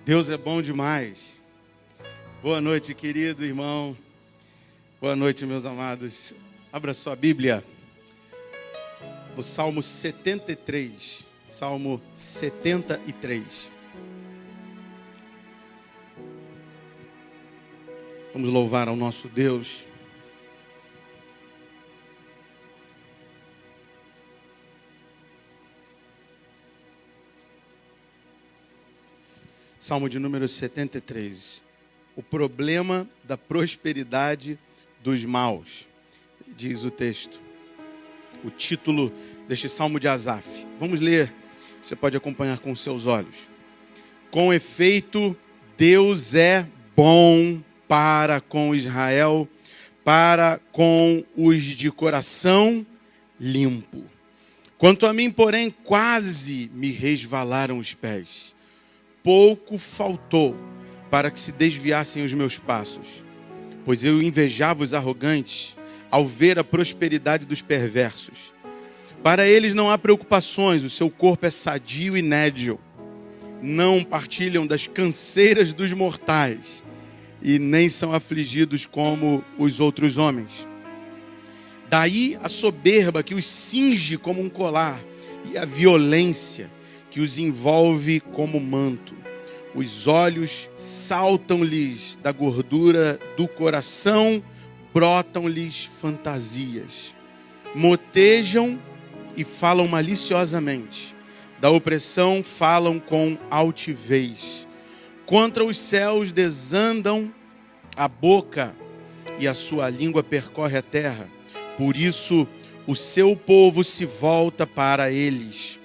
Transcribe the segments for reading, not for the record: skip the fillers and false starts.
Deus é bom demais. Boa noite, querido irmão. Boa noite, meus amados. Abra sua Bíblia no Salmo 73. Salmo 73. Vamos louvar ao nosso Deus. Salmo de número 73. O problema da prosperidade dos maus, diz o texto. O título deste Salmo de Asaf. Vamos ler, você pode acompanhar com seus olhos. Com efeito, Deus é bom para com Israel, para com os de coração limpo. Quanto a mim, porém, quase me resvalaram os pés. Pouco faltou para que se desviassem os meus passos, pois eu invejava os arrogantes ao ver a prosperidade dos perversos. Para eles não há preocupações, o seu corpo é sadio e nédio. Não partilham das canseiras dos mortais e nem são afligidos como os outros homens. Daí a soberba que os cinge como um colar e a violência que os envolve como manto. Os olhos saltam-lhes da gordura do coração, brotam-lhes fantasias. Motejam e falam maliciosamente. Da opressão falam com altivez. Contra os céus desandam a boca e a sua língua percorre a terra. Por isso o seu povo se volta para eles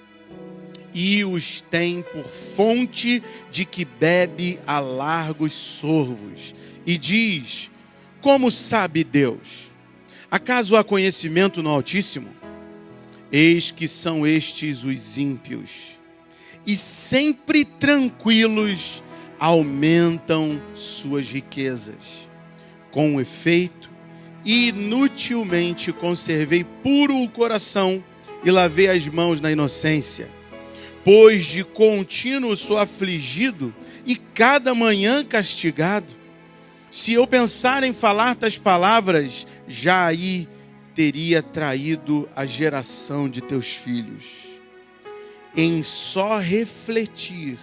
e os tem por fonte de que bebe a largos sorvos. E diz: como sabe Deus? Acaso há conhecimento no Altíssimo? Eis que são estes os ímpios, e sempre tranquilos aumentam suas riquezas. Com efeito, inutilmente conservei puro o coração e lavei as mãos na inocência. Pois de contínuo sou afligido e cada manhã castigado. Se eu pensar em falar tais palavras, já aí teria traído a geração de teus filhos. Em só refletir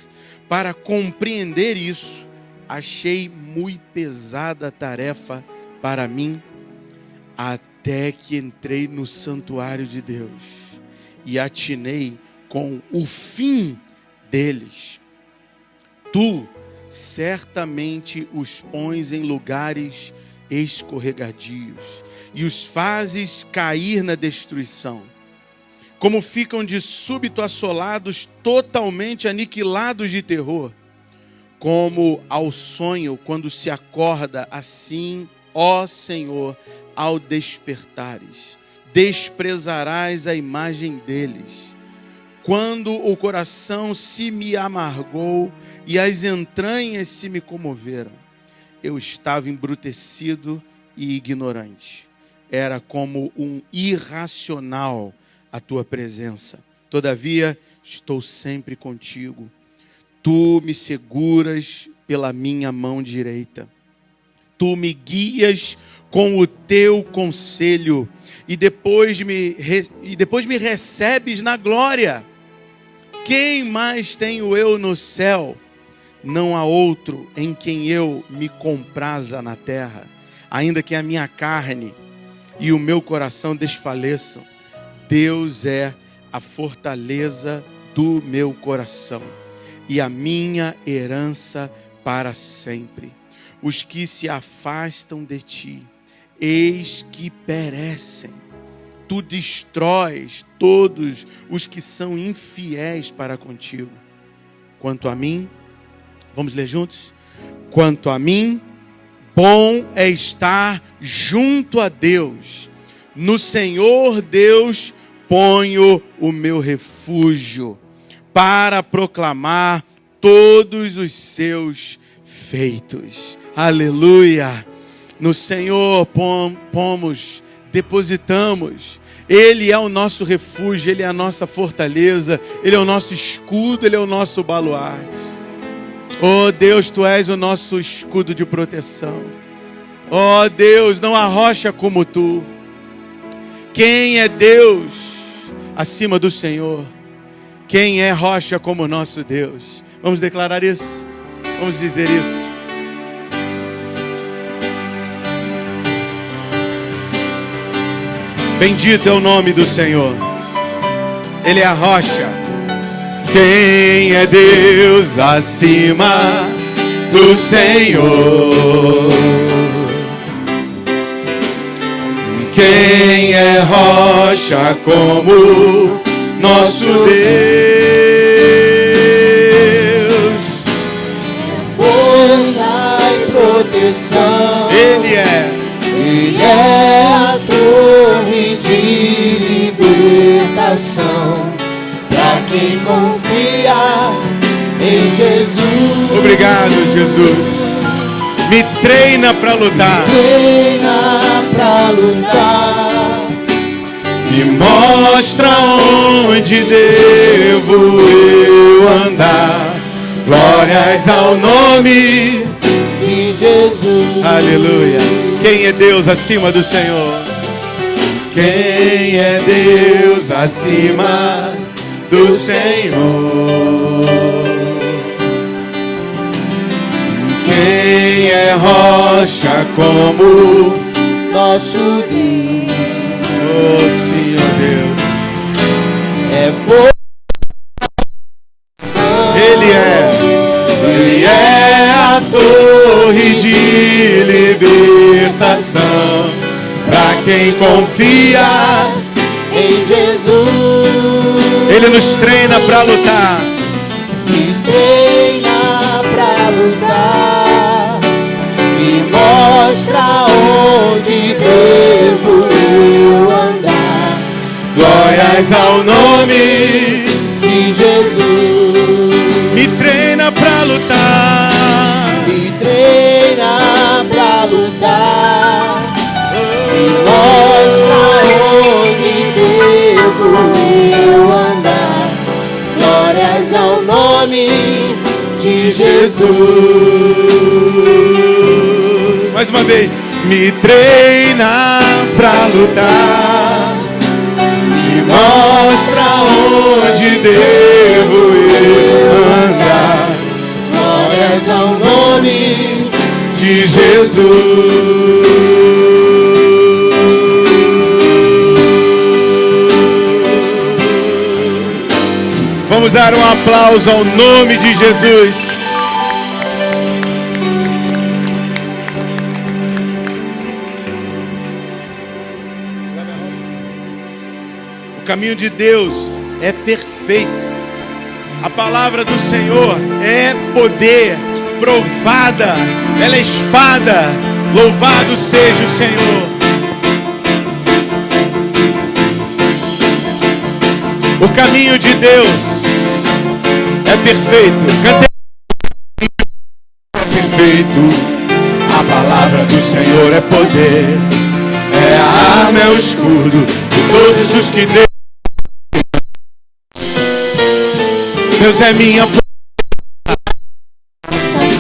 para compreender isso, achei muito pesada a tarefa para mim, até que entrei no santuário de Deus e atinei com o fim deles. Tu certamente os pões em lugares escorregadios e os fazes cair na destruição. Como ficam de súbito assolados, totalmente aniquilados de terror. Como ao sonho quando se acorda, assim, ó Senhor, ao despertares, desprezarás a imagem deles. Quando o coração se me amargou e as entranhas se me comoveram, eu estava embrutecido e ignorante. Era como um irracional a tua presença. Todavia, estou sempre contigo. Tu me seguras pela minha mão direita. Tu me guias com o teu conselho e depois me recebes na glória. Quem mais tenho eu no céu? Não há outro em quem eu me compraza na terra. Ainda que a minha carne e o meu coração desfaleçam, Deus é a fortaleza do meu coração e a minha herança para sempre. Os que se afastam de ti, eis que perecem. Tu destróis todos os que são infiéis para contigo. Quanto a mim, vamos ler juntos? Quanto a mim, bom é estar junto a Deus. No Senhor Deus ponho o meu refúgio, para proclamar todos os seus feitos. Aleluia! No Senhor depositamos. Ele é o nosso refúgio, Ele é a nossa fortaleza, Ele é o nosso escudo, Ele é o nosso baluarte. Oh Deus, Tu és o nosso escudo de proteção. Oh Deus, não há rocha como Tu. Quem é Deus acima do Senhor? Quem é rocha como o nosso Deus? Vamos declarar isso? Vamos dizer isso. Bendito é o nome do Senhor. Ele é a rocha. Quem é Deus acima do Senhor? Quem é rocha como nosso Deus? Força e proteção. Ele é a torre de libertação para quem confia em Jesus. Obrigado, Jesus. Me treina para lutar. Treina para lutar. Me mostra onde devo eu andar. Glórias ao nome de Jesus. Aleluia. Quem é Deus acima do Senhor? Quem é Deus acima do Senhor? Quem é rocha como nosso Deus? Oh Senhor Deus. É força. Ele é a torre de libertação para quem confia em Jesus. Ele nos treina para lutar. Nos treina para lutar. Me mostra onde devo eu andar. Glórias ao nome de Jesus. Me treina para lutar. Me treina para lutar. Me mostra onde devo eu andar. Glórias ao nome de Jesus. Mais uma vez. Me treina para lutar. Me mostra onde devo eu andar. Glórias ao nome de Jesus. Vamos dar um aplauso ao nome de Jesus. O caminho de Deus é perfeito. A palavra do Senhor é poder, provada, ela é espada. Louvado seja o Senhor. O caminho de Deus é perfeito. Cantei. É perfeito. A palavra do Senhor é poder. É a arma, é o escudo de todos os que Deus. Deus é minha força.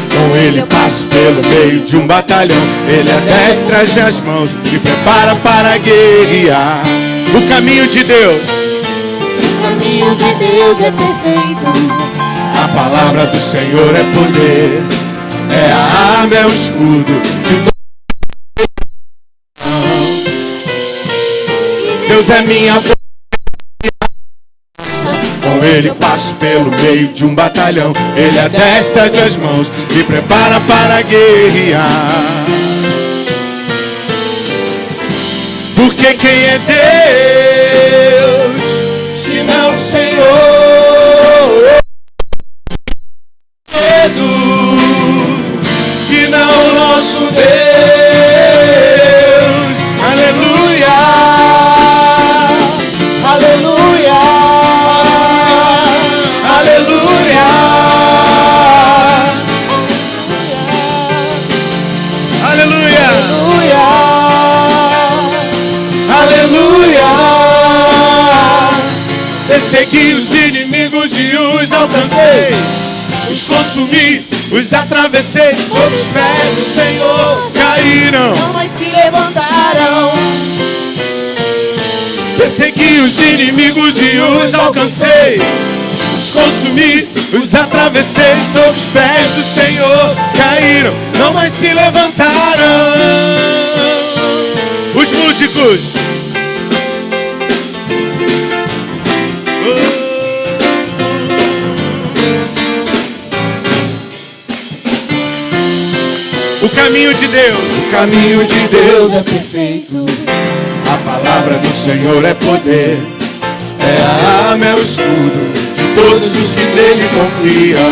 Com Ele passo pelo meio de um batalhão. Ele adestra as minhas mãos e prepara para guerrear. O caminho de Deus. O caminho de Deus é perfeito. A palavra do Senhor é poder. É a arma, é o escudo de todo. Deus é minha força. Com Ele passo pelo meio de um batalhão. Ele adestra as minhas mãos e prepara para guerrear. Porque quem é Deus, senão o Senhor? Senão o nosso Deus. Aleluia. Aleluia. Aleluia. Aleluia. Aleluia. Persegui os inimigos e os alcancei. Os consumi os atravessei, sob os pés do Senhor caíram, não mais se levantaram. Persegui os inimigos e os alcancei, os consumi, os atravessei, sob os pés do Senhor caíram, não mais se levantaram. Os músicos. O caminho de Deus, o caminho de Deus é perfeito. A palavra do Senhor é poder, é a arma, é o escudo de todos os que nele confiam.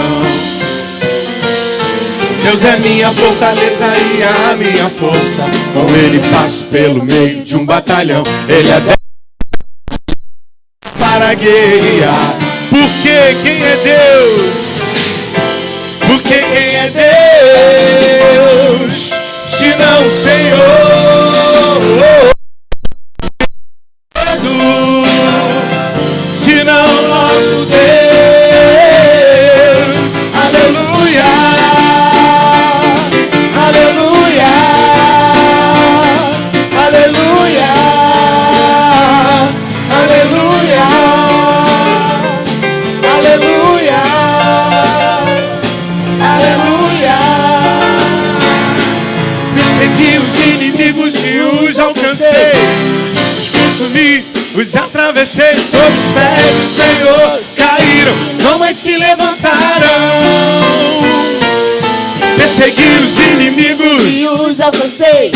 Deus é minha fortaleza e a minha força, com ele passo pelo meio de um batalhão. Ele é para guerrear. Porque quem é Deus? Porque quem é Deus, se não o Senhor? Se não nosso Deus, aleluia, aleluia, aleluia, aleluia, aleluia, aleluia. Persegui os inimigos e os alcancei, os consumi, os atravessei, sob os pés do Senhor caíram, não mais se levantaram. Persegui os inimigos E os alcancei,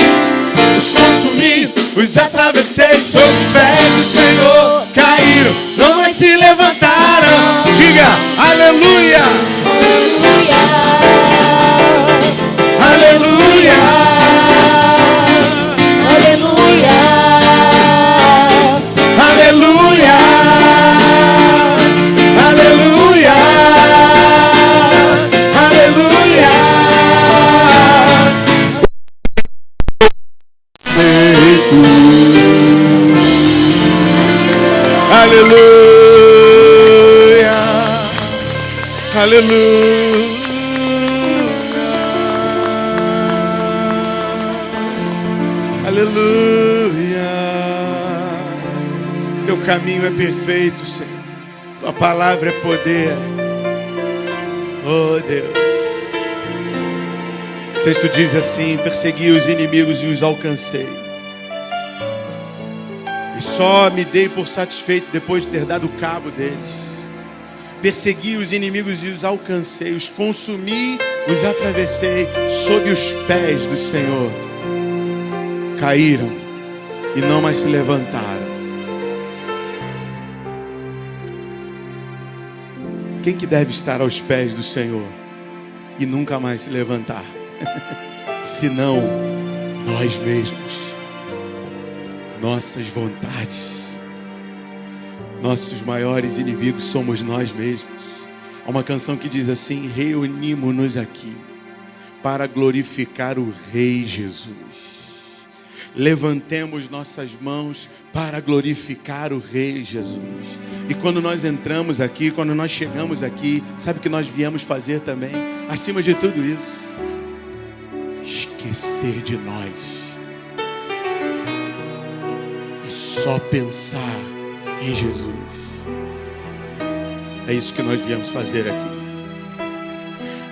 os consumi, os atravessei, sob os pés do Senhor caíram, não mais se levantaram. Diga aleluia, aleluia, aleluia, aleluia, aleluia, aleluia, aleluia, aleluia, aleluia. Teu caminho é perfeito, Senhor. Tua palavra é poder. Oh Deus. O texto diz assim: persegui os inimigos e os alcancei, e só me dei por satisfeito depois de ter dado cabo deles. Persegui os inimigos e os alcancei, os consumi, os atravessei, sob os pés do Senhor caíram e não mais se levantaram. Quem que deve estar aos pés do Senhor e nunca mais se levantar? Senão nós mesmos, nossas vontades, nossos maiores inimigos somos nós mesmos. Há uma canção que diz assim: reunimos-nos aqui para glorificar o Rei Jesus. Levantemos nossas mãos para glorificar o Rei Jesus. E quando nós entramos aqui, quando nós chegamos aqui, sabe o que nós viemos fazer também? Acima de tudo isso, esquecer de nós e só pensar em Jesus. É isso que nós viemos fazer aqui.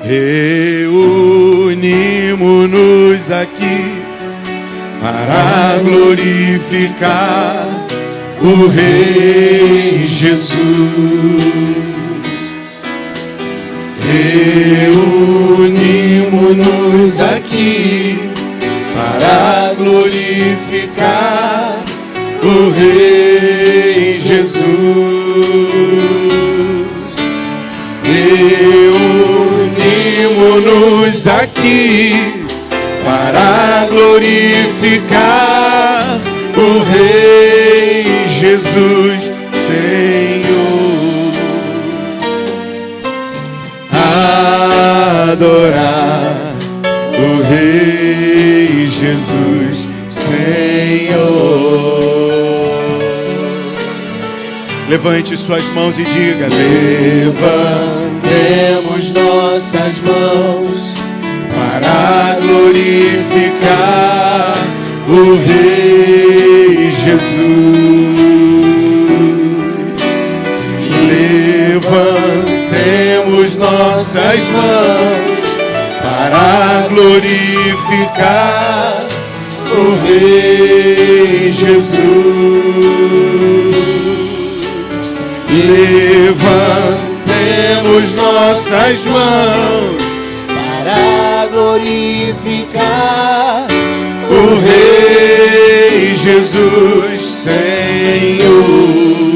Reunimos-nos aqui para glorificar o Rei Jesus. Reunimos-nos aqui para glorificar o Rei Jesus. Reunimos-nos aqui para glorificar o Rei Jesus, Senhor. Adorar o Rei Jesus, Senhor. Levante suas mãos e diga: levantemos nossas mãos glorificar o Rei Jesus. Levantemos nossas mãos para glorificar o Rei Jesus. Levantemos nossas mãos para glorificar o Rei Jesus, Senhor.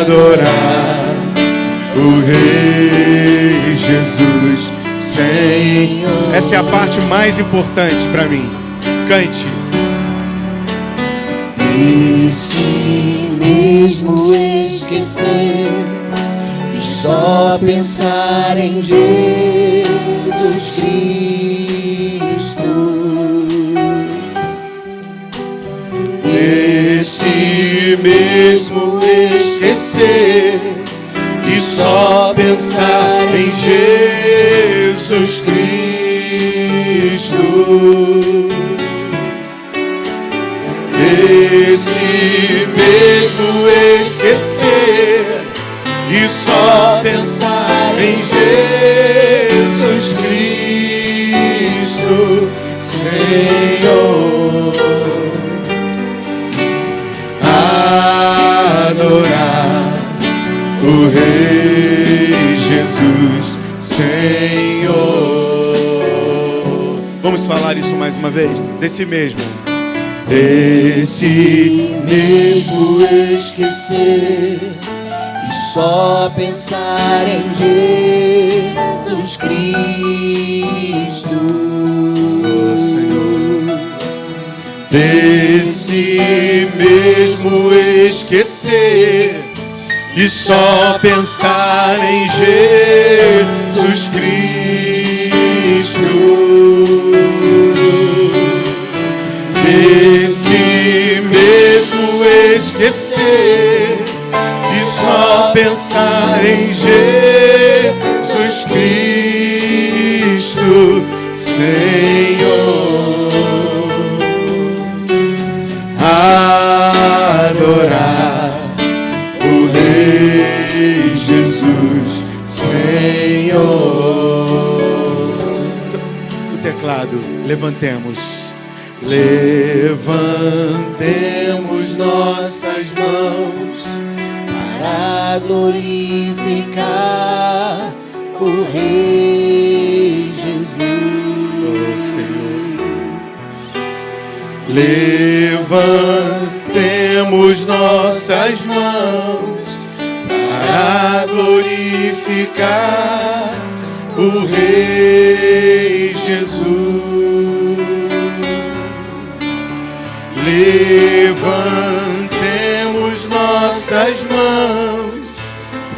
Adorar o Rei Jesus, Senhor. Essa é a parte mais importante para mim. Cante. E si mesmo esquecer e só pensar em Jesus Cristo. De si mesmo esquecer e só pensar em Jesus Cristo. De si mesmo esquecer e só pensar em Jesus Cristo, Senhor. Adorar o Rei Jesus, Senhor. Vamos falar isso mais uma vez? Desse mesmo. Desse mesmo esquecer E só pensar em Jesus Cristo. oh Senhor. Desse mesmo esquecer e só pensar em Jesus Cristo. Desse mesmo esquecer e só pensar em Jesus Cristo, Senhor. Adorar o Rei Jesus, Senhor. O teclado, levantemos. Levantemos nossas mãos Para glorificar o Rei Jesus. Senhor. Levantemos nossas mãos para glorificar o Rei Jesus. Levantemos nossas mãos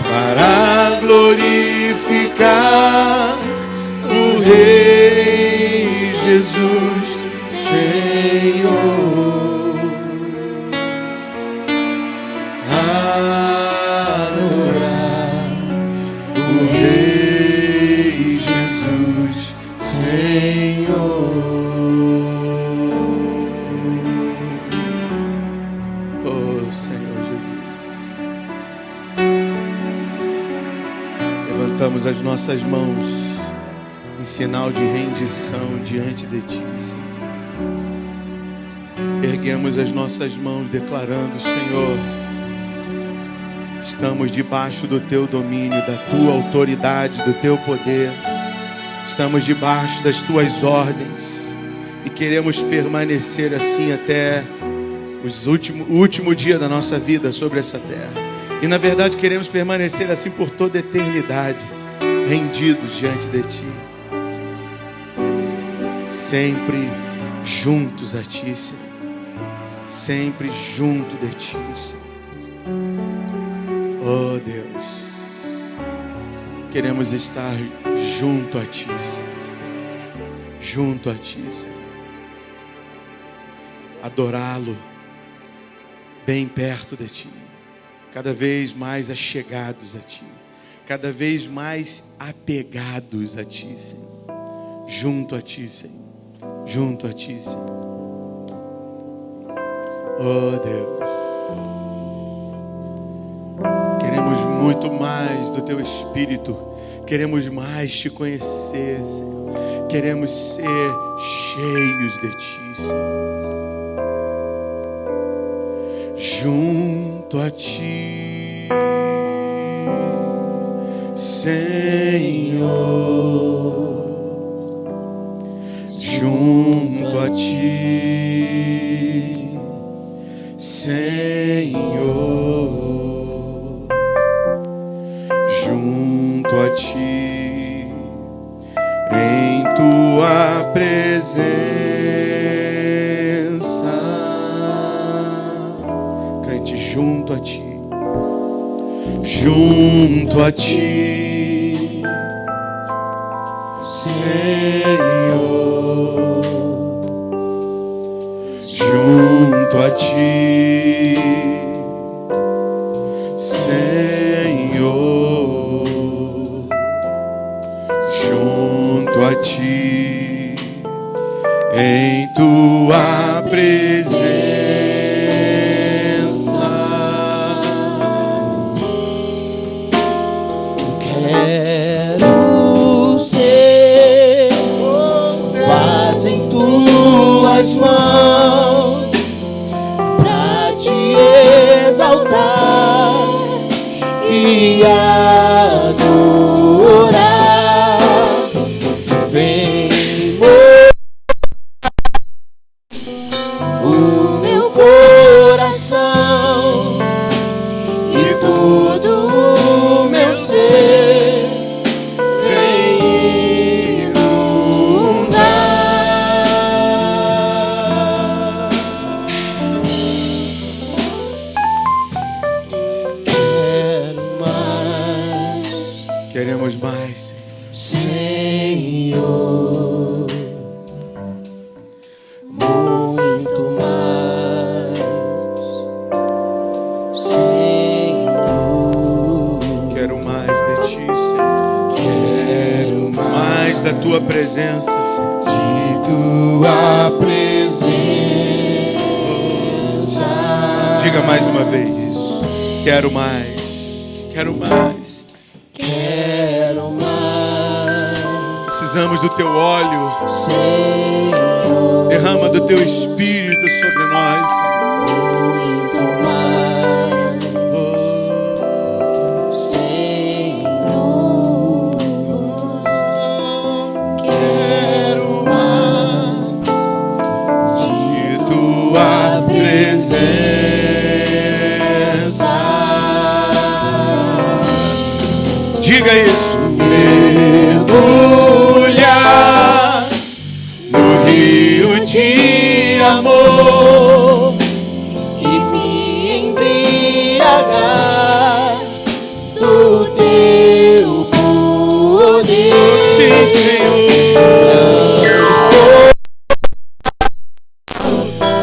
para glorificar o Rei Jesus, Senhor. Adorar o Rei Jesus, Senhor. Oh Senhor Jesus, levantamos as nossas mãos em sinal de rendição diante de Ti, Senhor. Erguemos as nossas mãos declarando, Senhor, estamos debaixo do Teu domínio, da Tua autoridade, do Teu poder. Estamos debaixo das Tuas ordens e queremos permanecer assim até o último dia da nossa vida sobre essa terra. E na verdade queremos permanecer assim por toda a eternidade, rendidos diante de Ti, sempre juntos a Ti, Senhor. Sempre junto de Ti, Senhor. Oh Deus, queremos estar junto a Ti, Senhor. Junto a Ti, Senhor. Adorá-lo bem perto de Ti, cada vez mais achegados a Ti. cada vez mais apegados a Ti, Senhor. Junto a Ti, Senhor. Junto a Ti, Senhor. Oh, Deus. Queremos muito mais do Teu Espírito. Queremos mais Te conhecer, Senhor. Queremos ser cheios de Ti, Senhor. Junto a Ti, Senhor. Junto a Ti, Senhor. Junto a Ti, em Tua presença. Cante junto a Ti. Junto a Ti, Senhor. Junto a Ti, Senhor. Junto a Ti, em Tua presença. Quero ser, faz em Tuas mãos, pra Te exaltar e adorar. Vem o meu coração e todo o meu ser, vem inundar. Quero mais, Queremos mais, Senhor, muito mais, Senhor. Quero mais de Ti, Senhor. Quero Mais da Tua presença, Senhor. de Tua presença. Diga mais uma vez isso. Quero mais. Quero mais. Quero mais, Precisamos do Teu óleo. Senhor, Derrama do Teu Espírito sobre nós, Senhor. muito mais, Oh, Senhor. Quero mais de Tua presença. Diga isso. Mergulhar no rio de amor e me embriagar do Teu poder. Sim, Senhor.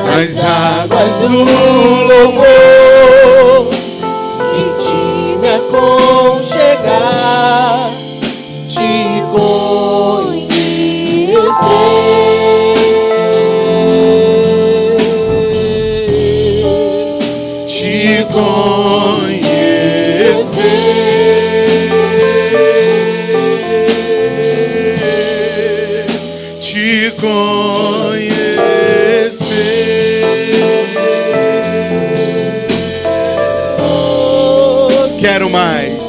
Nas águas Do do louvor, em Ti me aconchegar, Te conhecer, Te conhecer, Te conhecer. Quero mais.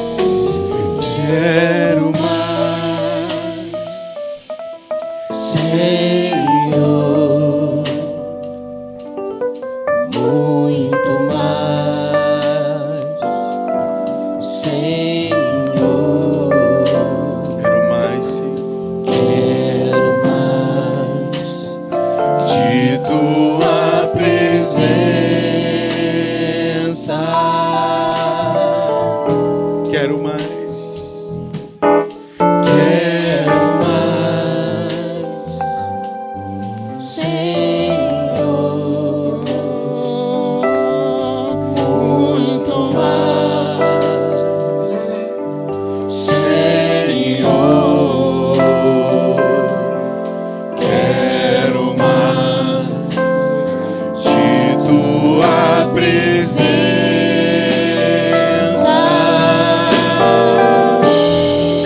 Quero mais. Senhor, muito mais, Senhor. Quero mais, Senhor. Quero mais De Tua presença. Quero mais. Quero mais, Senhor, muito mais,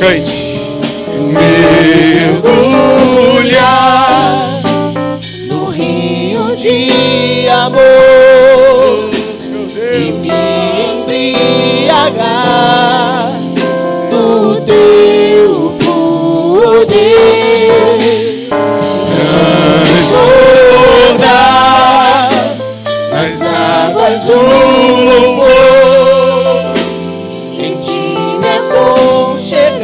Cante. Mergulhar no rio de amor e me embriagar do teu poder, transbordar nas águas do louvor, em ti me aconchegar,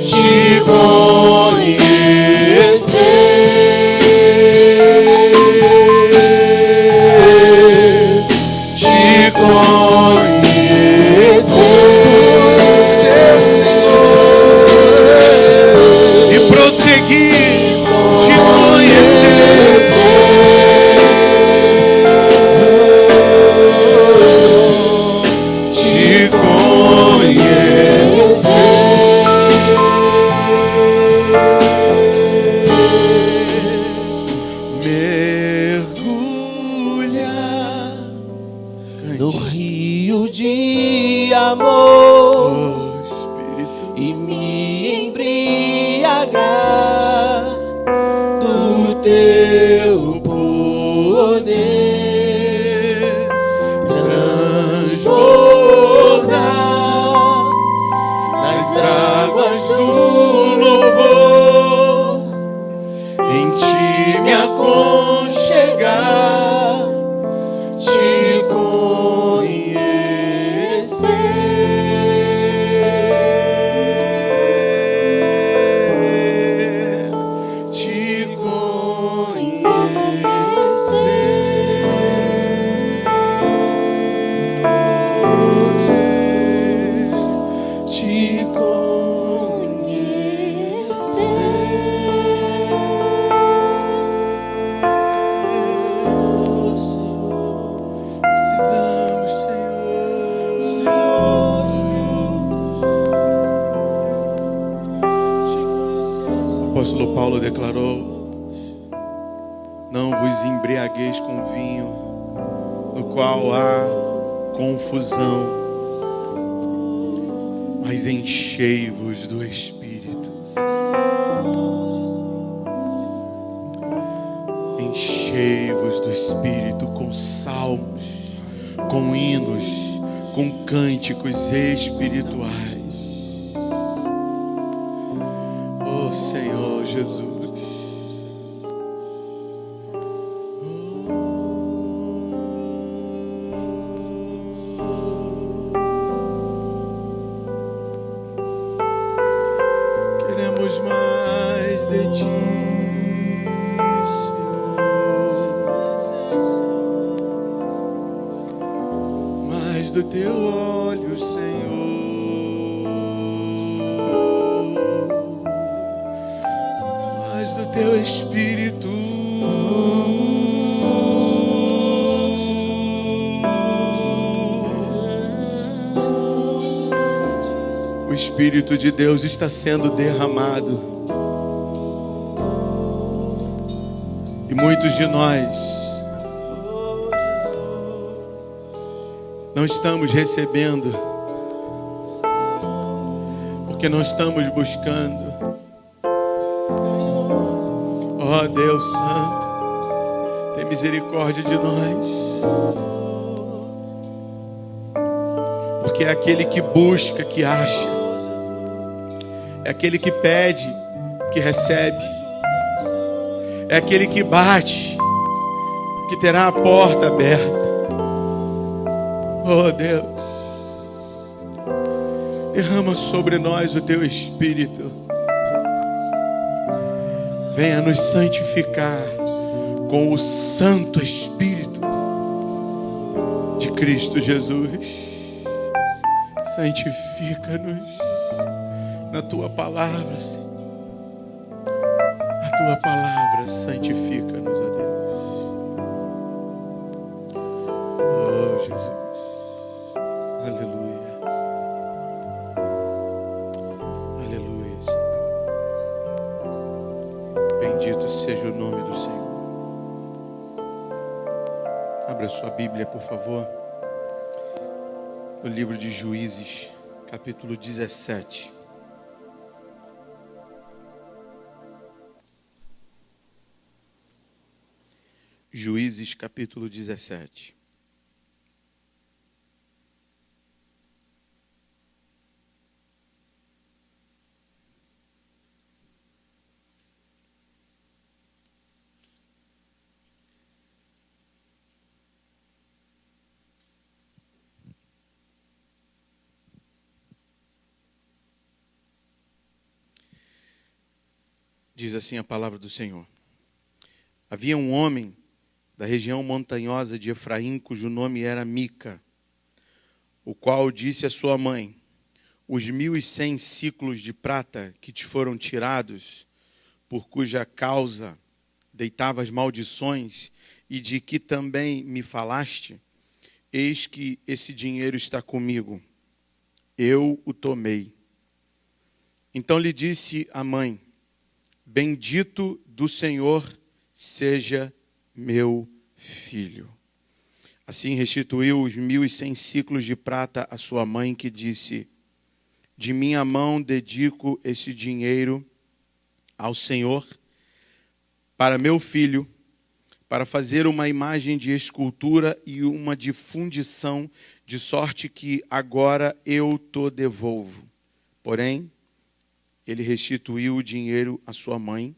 te conhecer, te conhecer, Senhor, E prosseguir te conhecer. te Mergulhar no rio de amor oh, Espírito. e me embriagar do teu poder, transbordar nas águas do louvor, em ti me aconchegar, te conhecer, te conhecer, te conhecer. Precisamos, Senhor. O apóstolo Paulo declarou: não vos embriagueis com vinho, no qual há confusão, mas enchei-vos do Espírito. Enchei-vos do Espírito com salmos, com hinos, com cânticos espirituais. Oh Senhor Jesus. Queremos mais de ti, Senhor. Mais do teu olho, Senhor. Mais do teu Espírito. O Espírito de Deus está sendo derramado. E muitos de nós não estamos recebendo, porque não estamos buscando. Ó Deus Santo, tem misericórdia de nós. Porque é aquele que busca, que acha. É aquele que pede, que recebe. É aquele que bate, que terá a porta aberta. Oh Deus, derrama sobre nós o teu Espírito. Venha nos santificar com o Santo Espírito de Cristo Jesus. Santifica-nos na tua palavra, Senhor. A tua palavra santifica-nos, ó Deus. Oh Jesus, aleluia, aleluia, Senhor. Bendito seja o nome do Senhor. Abra sua Bíblia, por favor, no livro de Juízes, capítulo 17. Juízes, capítulo 17. Diz assim a palavra do Senhor. Havia um homem da região montanhosa de Efraim, cujo nome era Mica, o qual disse à sua mãe: os 1.100 siclos de prata que te foram tirados, por cuja causa deitavas maldições, e de que também me falaste, eis que esse dinheiro está comigo, eu o tomei. Então lhe disse a mãe: bendito do Senhor seja meu filho. Assim restituiu os 1.100 siclos de prata à sua mãe, que disse: de minha mão dedico esse dinheiro ao Senhor para meu filho, para fazer uma imagem de escultura e uma de fundição, de sorte que agora eu te devolvo. Porém, ele restituiu o dinheiro à sua mãe,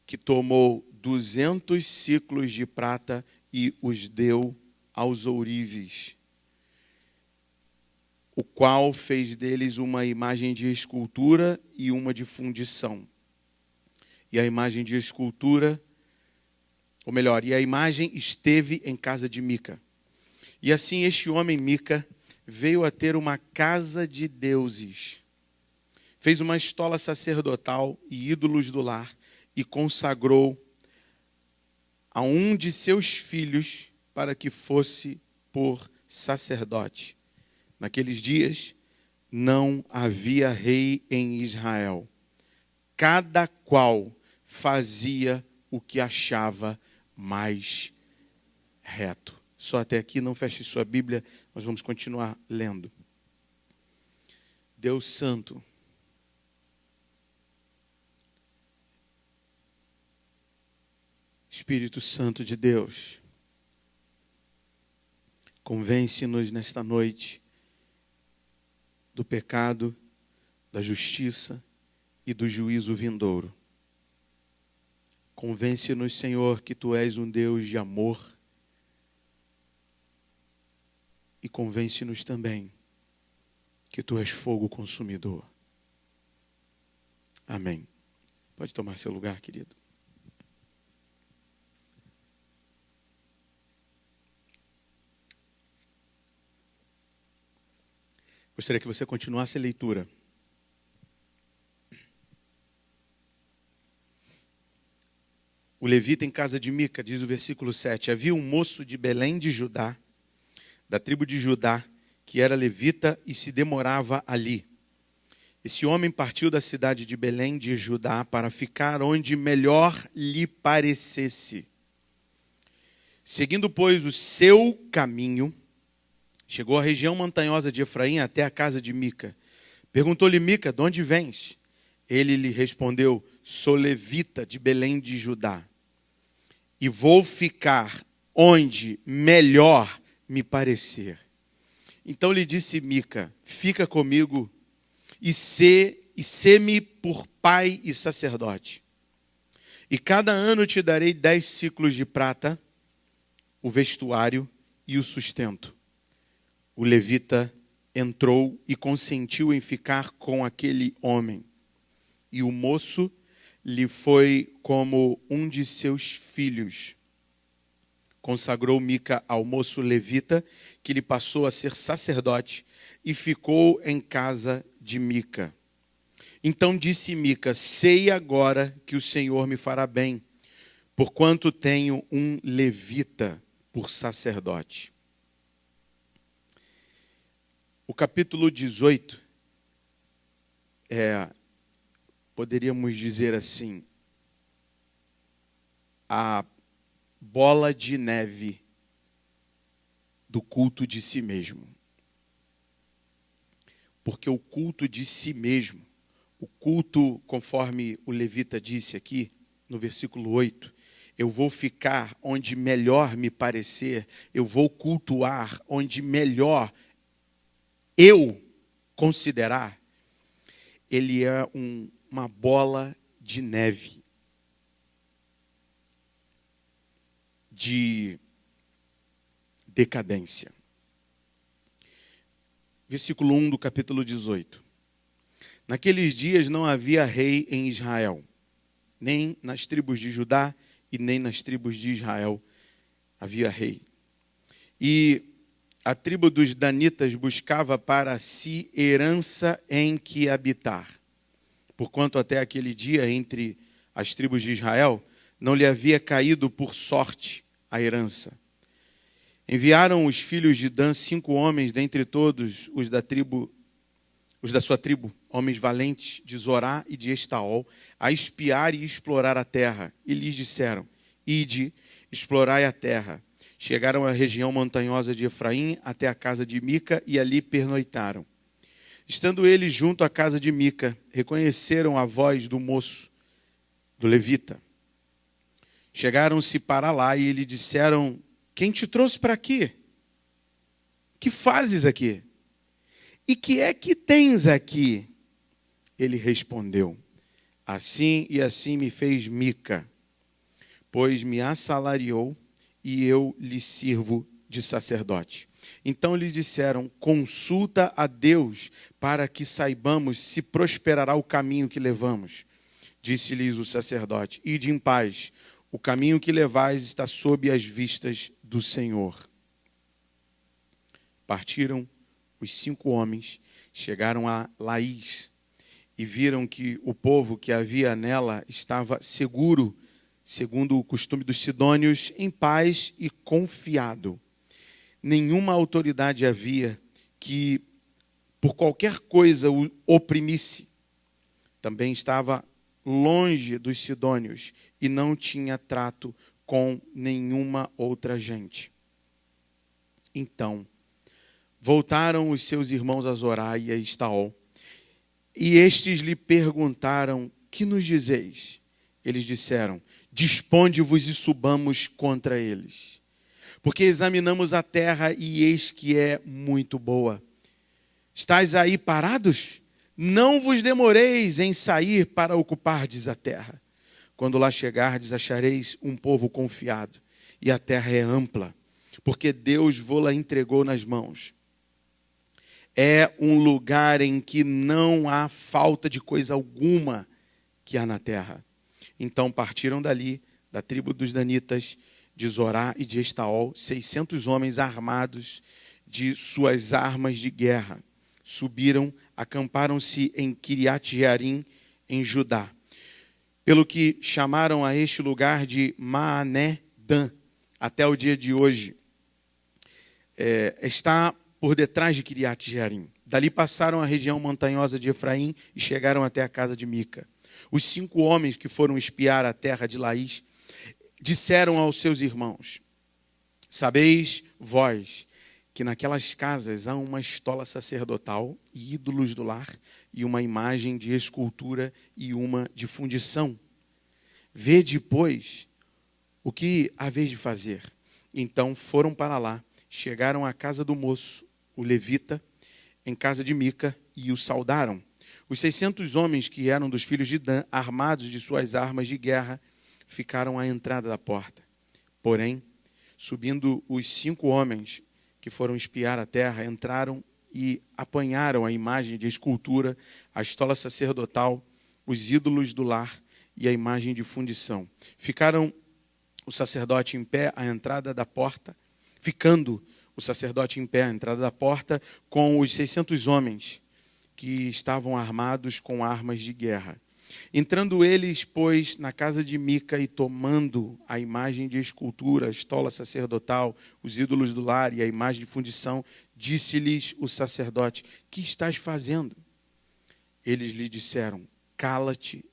que tomou 200 siclos de prata e os deu aos ourives, o qual fez deles uma imagem de escultura e uma de fundição. E a imagem de escultura, ou melhor, e a imagem esteve em casa de Mica. E assim este homem Mica veio a ter uma casa de deuses. Fez uma estola sacerdotal e ídolos do lar, e consagrou a um de seus filhos para que fosse por sacerdote. Naqueles dias não havia rei em Israel. Cada qual fazia o que achava mais reto. Só até aqui, não feche sua Bíblia, nós vamos continuar lendo. Deus Santo, Espírito Santo de Deus, convence-nos nesta noite do pecado, da justiça e do juízo vindouro. Convence-nos, Senhor, que Tu és um Deus de amor. E convence-nos também que Tu és fogo consumidor. Amém. Pode tomar seu lugar, querido. Gostaria que você continuasse a leitura. O levita em casa de Mica, diz o versículo 7. Havia um moço de Belém de Judá, da tribo de Judá, que era levita e se demorava ali. Esse homem partiu da cidade de Belém de Judá para ficar onde melhor lhe parecesse. Seguindo, pois, o seu caminho, chegou à região montanhosa de Efraim até a casa de Mica. Perguntou-lhe Mica: de onde vens? Ele lhe respondeu: sou levita de Belém de Judá, e vou ficar onde melhor me parecer. Então lhe disse Mica: fica comigo e sê-me por pai e sacerdote. E cada ano te darei 10 siclos de prata, o vestuário e o sustento. O levita entrou e consentiu em ficar com aquele homem. E o moço lhe foi como um de seus filhos. Consagrou Mica ao moço levita, que lhe passou a ser sacerdote, e ficou em casa de Mica. Então disse Mica: sei agora que o Senhor me fará bem, porquanto tenho um levita por sacerdote. O capítulo 18 poderíamos dizer assim, a bola de neve do culto de si mesmo. Porque o culto de si mesmo, o culto, conforme o levita disse aqui, no versículo 8, eu vou ficar onde melhor me parecer, eu vou cultuar onde melhor eu considerar, ele é uma bola de neve, de decadência. Versículo 1 do capítulo 18. Naqueles dias não havia rei em Israel, nem nas tribos de Judá e nem nas tribos de Israel havia rei. E a tribo dos danitas buscava para si herança em que habitar, porquanto até aquele dia entre as tribos de Israel não lhe havia caído por sorte a herança. Enviaram os filhos de Dan 5 homens dentre todos os da sua tribo, homens valentes de Zorá e de Estaol, a espiar e explorar a terra. E lhes disseram: ide, explorai a terra. Chegaram à região montanhosa de Efraim até a casa de Mica e ali pernoitaram. Estando eles junto à casa de Mica, reconheceram a voz do moço, do levita. Chegaram-se para lá e lhe disseram: quem te trouxe para aqui? Que fazes aqui? E que é que tens aqui? Ele respondeu: assim e assim me fez Mica, pois me assalariou e eu lhe sirvo de sacerdote. Então lhe disseram: consulta a Deus para que saibamos se prosperará o caminho que levamos. Disse-lhes o sacerdote: ide em paz, o caminho que levais está sob as vistas do Senhor. Partiram os 5 homens, chegaram a Laís e viram que o povo que havia nela estava seguro, segundo o costume dos sidônios, em paz e confiado. Nenhuma autoridade havia que por qualquer coisa o oprimisse. Também estava longe dos sidônios e não tinha trato com nenhuma outra gente. Então, voltaram os seus irmãos a Zorá e a Estaol, e estes lhe perguntaram: que nos dizeis? Eles disseram: disponde-vos e subamos contra eles, porque examinamos a terra e eis que é muito boa. Estais aí parados? Não vos demoreis em sair para ocupardes a terra. Quando lá chegardes, achareis um povo confiado, e a terra é ampla, porque Deus vô-la entregou nas mãos. É um lugar em que não há falta de coisa alguma que há na terra. Então partiram dali, da tribo dos danitas, de Zorá e de Estaol, 600 homens armados de suas armas de guerra. Subiram, acamparam-se em Kiriat-Jearim, em Judá. Pelo que chamaram a este lugar de Maané-Dan, até o dia de hoje. Está por detrás de Kiriat-Jearim. Dali passaram a região montanhosa de Efraim e chegaram até a casa de Mica. Os 5 homens que foram espiar a terra de Laís disseram aos seus irmãos: sabeis vós que naquelas casas há uma estola sacerdotal e ídolos do lar, e uma imagem de escultura e uma de fundição. Vede, pois, o que haveis de fazer. Então foram para lá, chegaram à casa do moço, o levita, em casa de Mica, e o saudaram. Os 600 homens que eram dos filhos de Dan, armados de suas armas de guerra, ficaram à entrada da porta. Porém, subindo os 5 homens que foram espiar a terra, entraram e apanharam a imagem de escultura, a estola sacerdotal, os ídolos do lar e a imagem de fundição. Ficaram o sacerdote em pé à entrada da porta, ficando o sacerdote em pé à entrada da porta, com os 600 homens que estavam armados com armas de guerra. Entrando eles, pois, na casa de Mica e tomando a imagem de escultura, a estola sacerdotal, os ídolos do lar e a imagem de fundição, disse-lhes o sacerdote: que estás fazendo? Eles lhe disseram: cala-te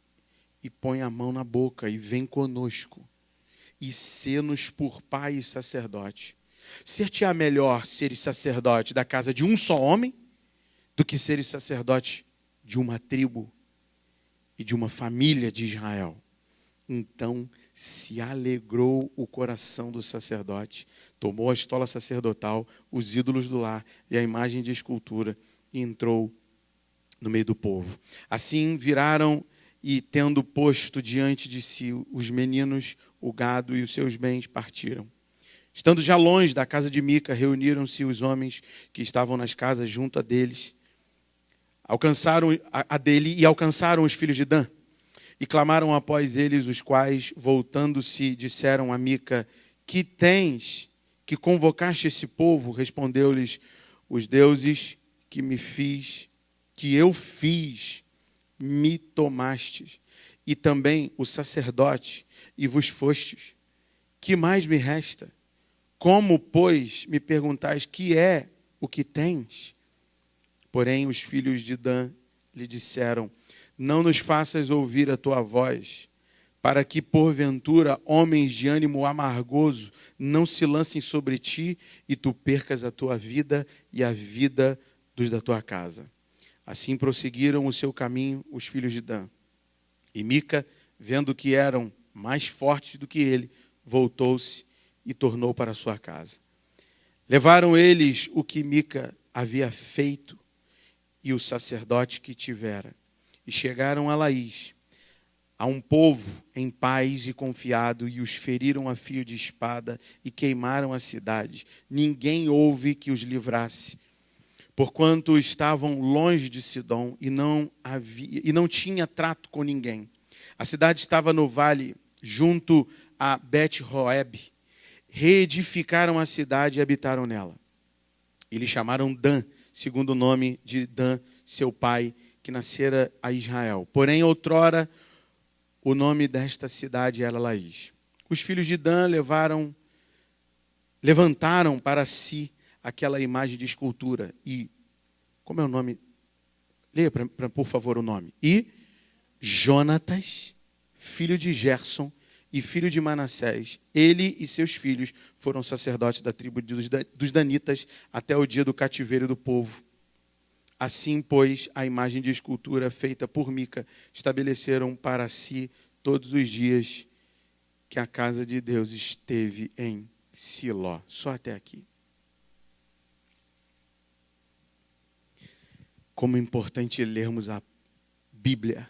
e põe a mão na boca e vem conosco, e sê-nos por pai e sacerdote. Ser-te-á melhor seres sacerdote da casa de um só homem do que seres sacerdote de uma tribo e de uma família de Israel. Então se alegrou o coração do sacerdote, tomou a estola sacerdotal, os ídolos do lar e a imagem de escultura e entrou no meio do povo. Assim viraram e, tendo posto diante de si os meninos, o gado e os seus bens, partiram. Estando já longe da casa de Mica, reuniram-se os homens que estavam nas casas junto a deles, alcançaram os filhos de Dan, e clamaram após eles, os quais, voltando-se, disseram a Mica: que tens que convocaste esse povo? Respondeu-lhes: os deuses que eu fiz, me tomastes, e também o sacerdote, e vos fostes. Que mais me resta? Como, pois, me perguntais que é o que tens? Porém, os filhos de Dan lhe disseram: não nos faças ouvir a tua voz, para que, porventura, homens de ânimo amargoso não se lancem sobre ti e tu percas a tua vida e a vida dos da tua casa. Assim prosseguiram o seu caminho os filhos de Dan. E Mica, vendo que eram mais fortes do que ele, voltou-se e tornou para sua casa. Levaram eles o que Mica havia feito e o sacerdote que tivera. E chegaram a Laís, a um povo em paz e confiado, e os feriram a fio de espada e queimaram a cidade. Ninguém houve que os livrasse, porquanto estavam longe de Sidom e não tinha trato com ninguém. A cidade estava no vale, junto a Bet-Roeb. Reedificaram a cidade e habitaram nela. E lhe chamaram Dan, segundo o nome de Dan, seu pai, que nascera a Israel. Porém, outrora, o nome desta cidade era Laís. Os filhos de Dan levantaram para si aquela imagem de escultura. E, como é o nome? Leia, por favor, o nome. E Jonatas, filho de Gerson e filho de Manassés, ele e seus filhos foram sacerdotes da tribo dos Danitas até o dia do cativeiro do povo. Assim, pois, a imagem de escultura feita por Mica estabeleceram para si todos os dias que a casa de Deus esteve em Siló. Só até aqui. Como é importante lermos a Bíblia.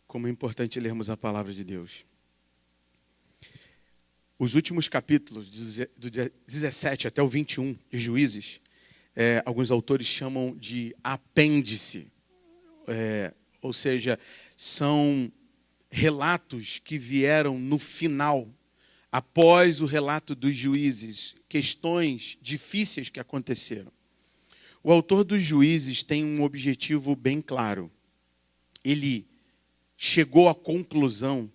Como é importante lermos a palavra de Deus. Os últimos capítulos, do 17 até o 21 de Juízes, alguns autores chamam de apêndice, ou seja, são relatos que vieram no final, após o relato dos juízes, questões difíceis que aconteceram. O autor dos Juízes tem um objetivo bem claro. Ele chegou à conclusão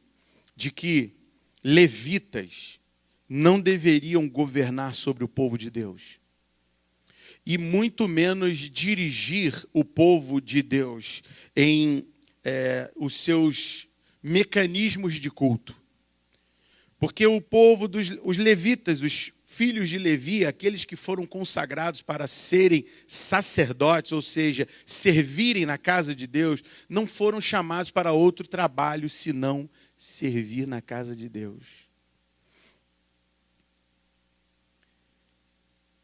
de que levitas não deveriam governar sobre o povo de Deus. E muito menos dirigir o povo de Deus em os seus mecanismos de culto. Porque o povo os levitas, os filhos de Levi, aqueles que foram consagrados para serem sacerdotes, ou seja, servirem na casa de Deus, não foram chamados para outro trabalho senão servir na casa de Deus.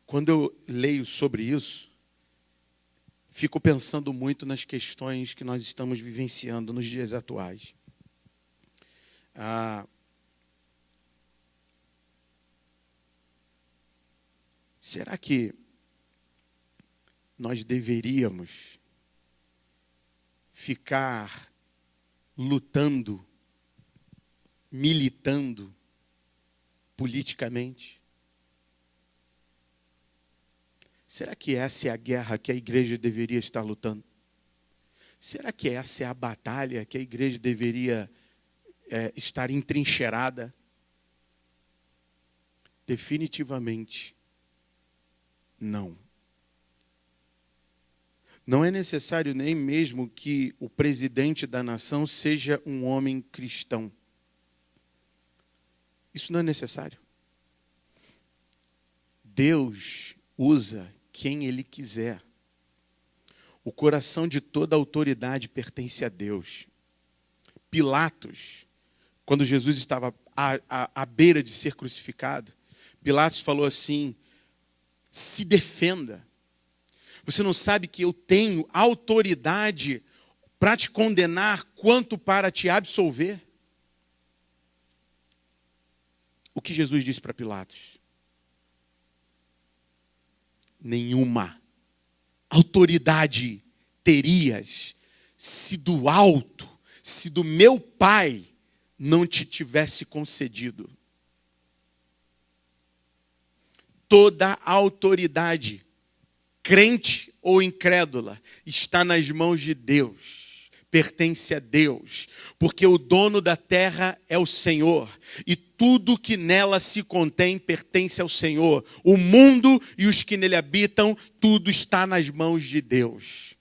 Quando eu leio sobre isso, fico pensando muito nas questões que nós estamos vivenciando nos dias atuais. Será que nós deveríamos ficar lutando, militando politicamente? Será que essa é a guerra que a igreja deveria estar lutando? Será que essa é a batalha que a igreja deveria estar entrincheirada? Definitivamente não. Não é necessário nem mesmo que o presidente da nação seja um homem cristão. Isso não é necessário. Deus usa quem Ele quiser. O coração de toda autoridade pertence a Deus. Pilatos, quando Jesus estava à beira de ser crucificado, Pilatos falou assim: se defenda. Você não sabe que eu tenho autoridade para te condenar quanto para te absolver? O que Jesus disse para Pilatos? Nenhuma autoridade terias se do alto, se do meu Pai não te tivesse concedido. Toda a autoridade, crente ou incrédula, está nas mãos de Deus, pertence a Deus, porque o dono da terra é o Senhor, e tudo que nela se contém pertence ao Senhor. O mundo e os que nele habitam, tudo está nas mãos de Deus.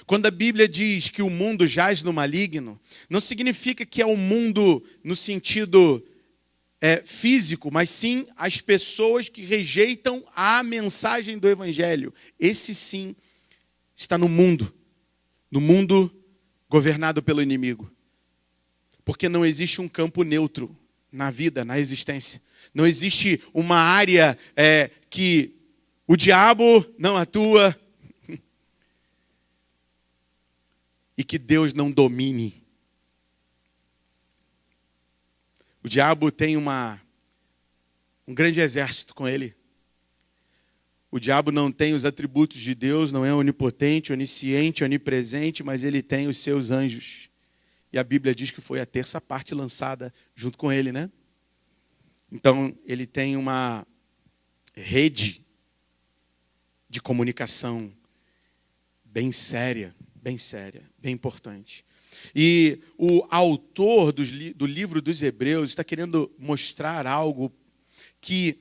Quando a Bíblia diz que o mundo jaz no maligno, não significa que é o mundo no sentido físico, mas sim as pessoas que rejeitam a mensagem do Evangelho. Esse sim está no mundo governado pelo inimigo. Porque não existe um campo neutro na vida, na existência. Não existe uma área que o diabo não atua e que Deus não domine. O diabo tem um grande exército com ele. O diabo não tem os atributos de Deus, não é onipotente, onisciente, onipresente, mas ele tem os seus anjos. E a Bíblia diz que foi a terça parte lançada junto com ele, né? Então, ele tem uma rede de comunicação bem séria, bem importante. E o autor do livro dos Hebreus está querendo mostrar algo que,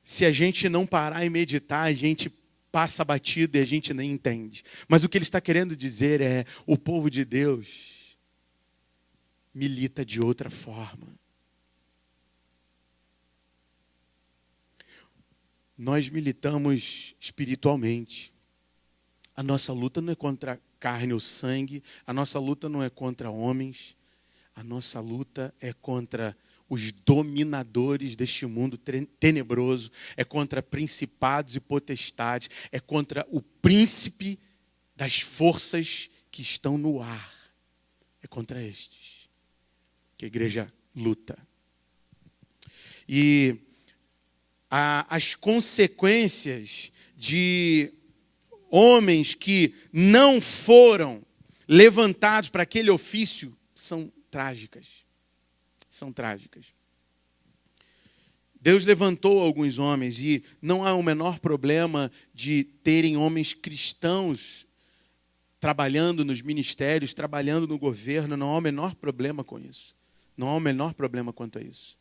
se a gente não parar e meditar, a gente passa batido e a gente nem entende. Mas o que ele está querendo dizer é: o povo de Deus milita de outra forma. Nós militamos espiritualmente. A nossa luta não é contra carne ou sangue, a nossa luta não é contra homens, a nossa luta é contra os dominadores deste mundo tenebroso, é contra principados e potestades, é contra o príncipe das forças que estão no ar. É contra estes que a igreja luta. E as consequências de homens que não foram levantados para aquele ofício são trágicas. São trágicas. Deus levantou alguns homens e não há o menor problema de terem homens cristãos trabalhando nos ministérios, trabalhando no governo. Não há o menor problema com isso. Não há o menor problema quanto a isso.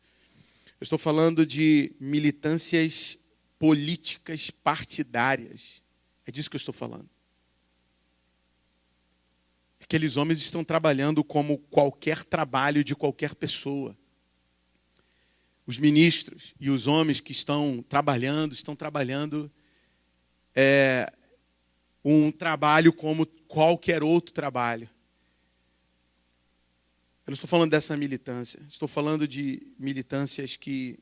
Eu estou falando de militâncias políticas partidárias. É disso que eu estou falando. Aqueles homens estão trabalhando como qualquer trabalho de qualquer pessoa. Os ministros e os homens que estão trabalhando um trabalho como qualquer outro trabalho. Eu não estou falando dessa militância. Estou falando de militâncias que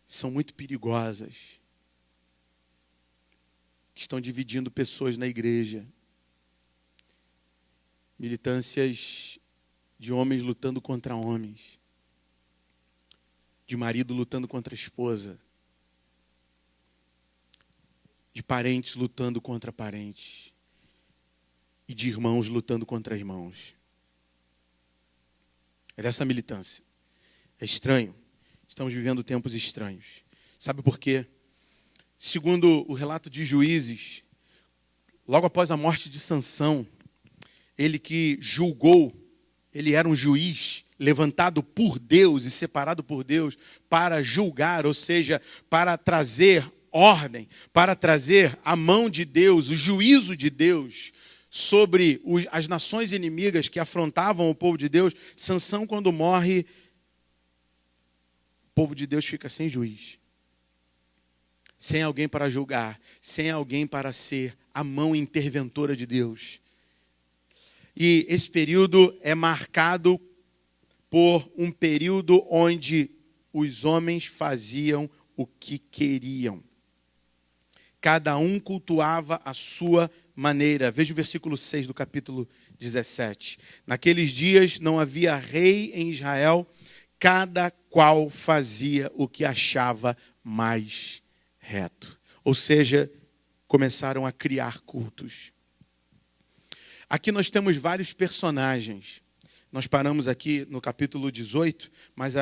são muito perigosas. Que estão dividindo pessoas na igreja. Militâncias de homens lutando contra homens. De marido lutando contra a esposa. De parentes lutando contra parentes. E de irmãos lutando contra irmãos. É dessa militância. É estranho. Estamos vivendo tempos estranhos. Sabe por quê? Segundo o relato de Juízes, logo após a morte de Sansão, ele que julgou, ele era um juiz levantado por Deus e separado por Deus para julgar, ou seja, para trazer ordem, para trazer a mão de Deus, o juízo de Deus sobre as nações inimigas que afrontavam o povo de Deus. Sansão, quando morre, o povo de Deus fica sem juiz. sem alguém para julgar, sem alguém para ser a mão interventora de Deus. E esse período é marcado por um período onde os homens faziam o que queriam. Cada um cultuava a sua maneira. Veja o versículo 6 do capítulo 17. Naqueles dias não havia rei em Israel, cada qual fazia o que achava mais reto. Ou seja, começaram a criar cultos. Aqui nós temos vários personagens. Nós paramos aqui no capítulo 18, mas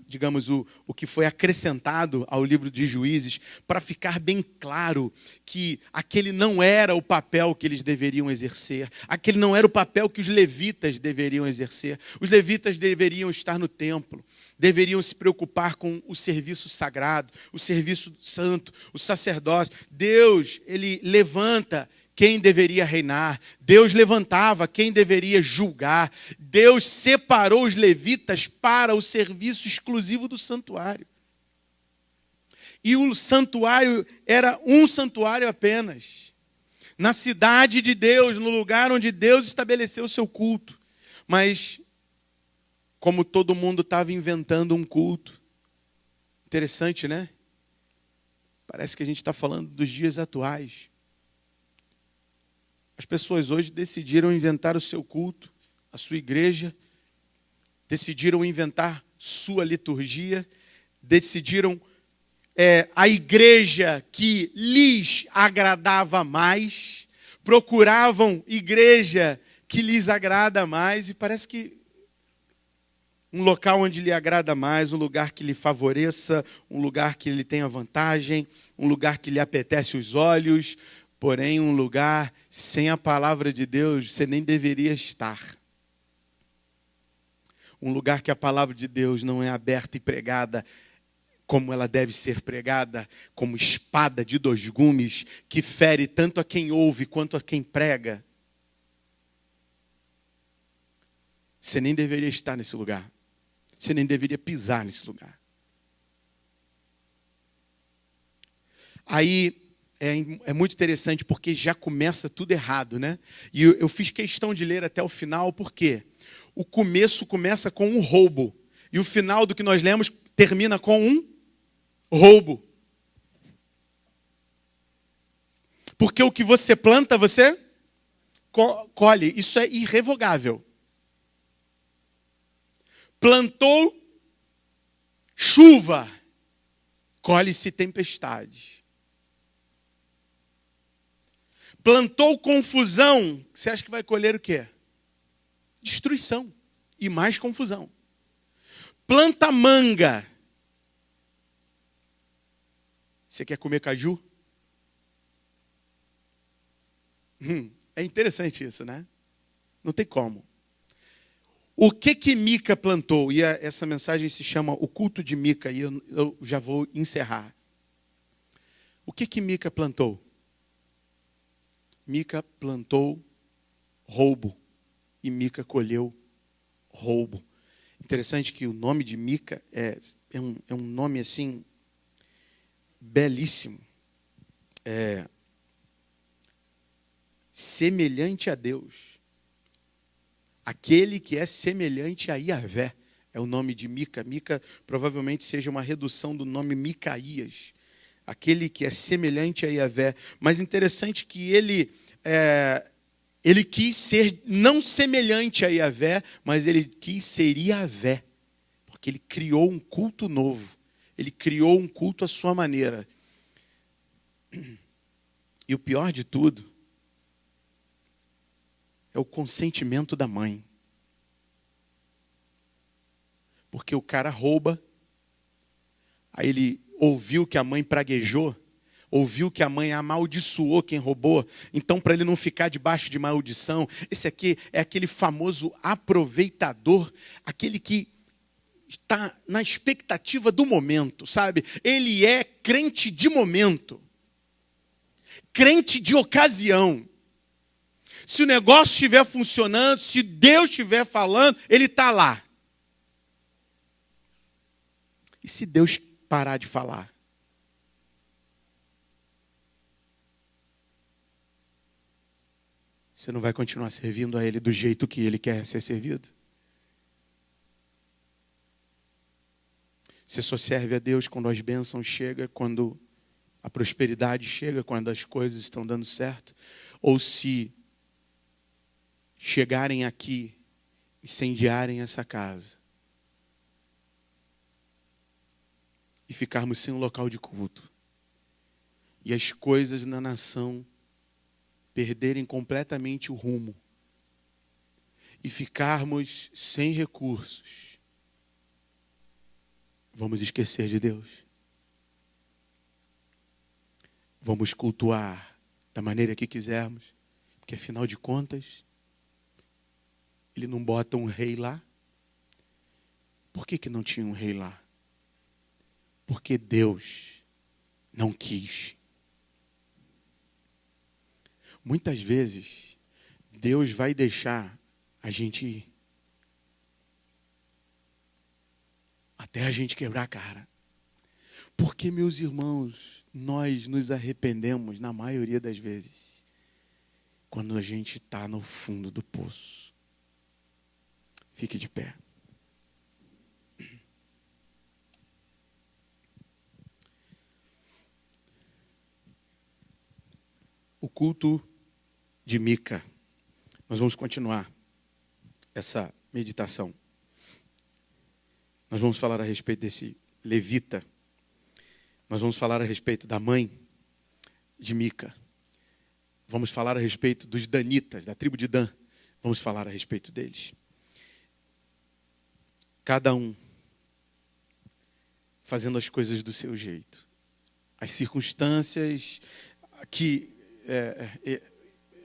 digamos, o que foi acrescentado ao livro de Juízes, para ficar bem claro que aquele não era o papel que eles deveriam exercer, aquele não era o papel que os levitas deveriam exercer. Os levitas deveriam estar no templo, deveriam se preocupar com o serviço sagrado, o serviço santo, o sacerdócio. Deus, ele levanta quem deveria reinar. Deus levantava quem deveria julgar. Deus separou os levitas para o serviço exclusivo do santuário. E o santuário era um santuário apenas. Na cidade de Deus, no lugar onde Deus estabeleceu o seu culto. Mas, como todo mundo estava inventando um culto. Interessante, né? Parece que a gente está falando dos dias atuais. As pessoas hoje decidiram inventar o seu culto, a sua igreja, decidiram inventar sua liturgia, decidiram a igreja que lhes agradava mais, procuravam igreja que lhes agrada mais, e parece que um local onde lhe agrada mais, um lugar que lhe favoreça, um lugar que lhe tenha vantagem, um lugar que lhe apetece os olhos, porém um lugar sem a palavra de Deus, você nem deveria estar. Um lugar que a palavra de Deus não é aberta e pregada como ela deve ser pregada, como espada de dois gumes, que fere tanto a quem ouve quanto a quem prega. Você nem deveria estar nesse lugar. Você nem deveria pisar nesse lugar. Aí, é muito interessante porque já começa tudo errado, né? E eu fiz questão de ler até o final, porque o começo começa com um roubo. E o final do que nós lemos termina com um roubo. Porque o que você planta, você colhe. Isso é irrevogável. Plantou chuva, colhe-se tempestade. Plantou confusão, você acha que vai colher o quê? Destruição e mais confusão. Planta manga. Você quer comer caju? É interessante isso, né? Não tem como. O que Mica plantou? E essa mensagem se chama O Culto de Mica, e eu já vou encerrar. O que Mica plantou? Mica plantou roubo e Mica colheu roubo. Interessante que o nome de Mica é um nome assim belíssimo. Semelhante a Deus. Aquele que é semelhante a Iavé é o nome de Mica. Mica provavelmente seja uma redução do nome Micaías. Aquele que é semelhante a Iavé. Mas interessante que ele quis ser não semelhante a Iavé, mas ele quis ser Iavé. Porque ele criou um culto novo. Ele criou um culto à sua maneira. E o pior de tudo é o consentimento da mãe. Porque o cara rouba, aí ele ouviu que a mãe praguejou, ouviu que a mãe amaldiçoou quem roubou, então para ele não ficar debaixo de maldição, esse aqui é aquele famoso aproveitador, aquele que está na expectativa do momento, sabe? Ele é crente de momento, crente de ocasião. Se o negócio estiver funcionando, se Deus estiver falando, ele está lá. E se Deus parar de falar? você não vai continuar servindo a Ele do jeito que Ele quer ser servido? Você só serve a Deus quando as bênçãos chegam, quando a prosperidade chega, quando as coisas estão dando certo? Ou se chegarem aqui, incendiarem essa casa e ficarmos sem um local de culto, e as coisas na nação perderem completamente o rumo, e ficarmos sem recursos, vamos esquecer de Deus? Vamos cultuar da maneira que quisermos, porque afinal de contas, Ele não bota um rei lá? Por que não tinha um rei lá? Porque Deus não quis. Muitas vezes, Deus vai deixar a gente ir, até a gente quebrar a cara. Porque, meus irmãos, nós nos arrependemos, na maioria das vezes, quando a gente está no fundo do poço. Fique de pé. O culto de Mica. Nós vamos continuar essa meditação. Nós vamos falar a respeito desse levita. Nós vamos falar a respeito da mãe de Mica. Vamos falar a respeito dos danitas, da tribo de Dan. Vamos falar a respeito deles. Cada um fazendo as coisas do seu jeito. As circunstâncias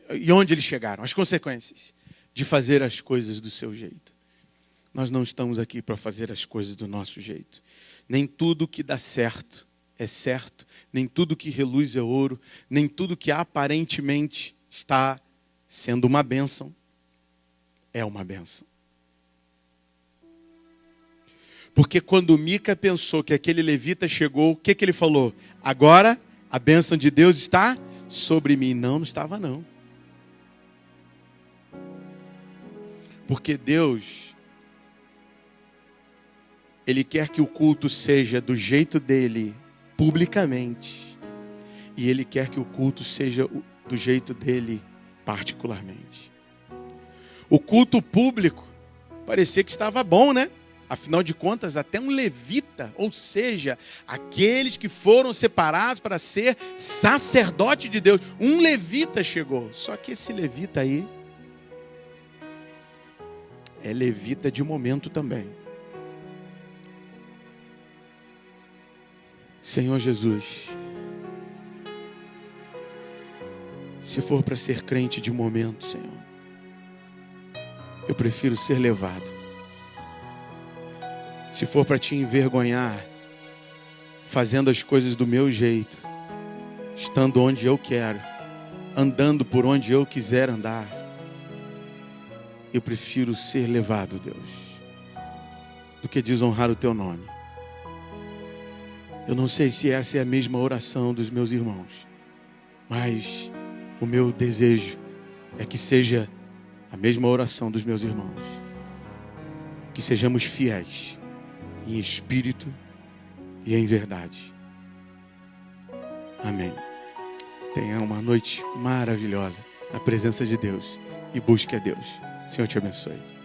e onde eles chegaram, as consequências de fazer as coisas do seu jeito. Nós não estamos aqui para fazer as coisas do nosso jeito. Nem tudo que dá certo é certo, nem tudo que reluz é ouro, nem tudo que aparentemente está sendo uma bênção é uma bênção. Porque quando Mica pensou que aquele levita chegou, o que ele falou? Agora a bênção de Deus está sobre mim. Não estava não. Porque Deus, Ele quer que o culto seja do jeito dele, publicamente. E Ele quer que o culto seja do jeito dele, particularmente. O culto público parecia que estava bom, né? Afinal de contas, até um levita, ou seja, aqueles que foram separados para ser sacerdote de Deus, um levita chegou. Só que esse levita aí é levita de momento também. Senhor Jesus, se for para ser crente de momento, Senhor, eu prefiro ser levado. Se for para te envergonhar, fazendo as coisas do meu jeito, estando onde eu quero, andando por onde eu quiser andar, eu prefiro ser levado, Deus, do que desonrar o teu nome. Eu não sei se essa é a mesma oração dos meus irmãos, mas o meu desejo é que seja a mesma oração dos meus irmãos. Que sejamos fiéis em espírito e em verdade. Amém. Tenha uma noite maravilhosa na presença de Deus e busque a Deus. Senhor te abençoe.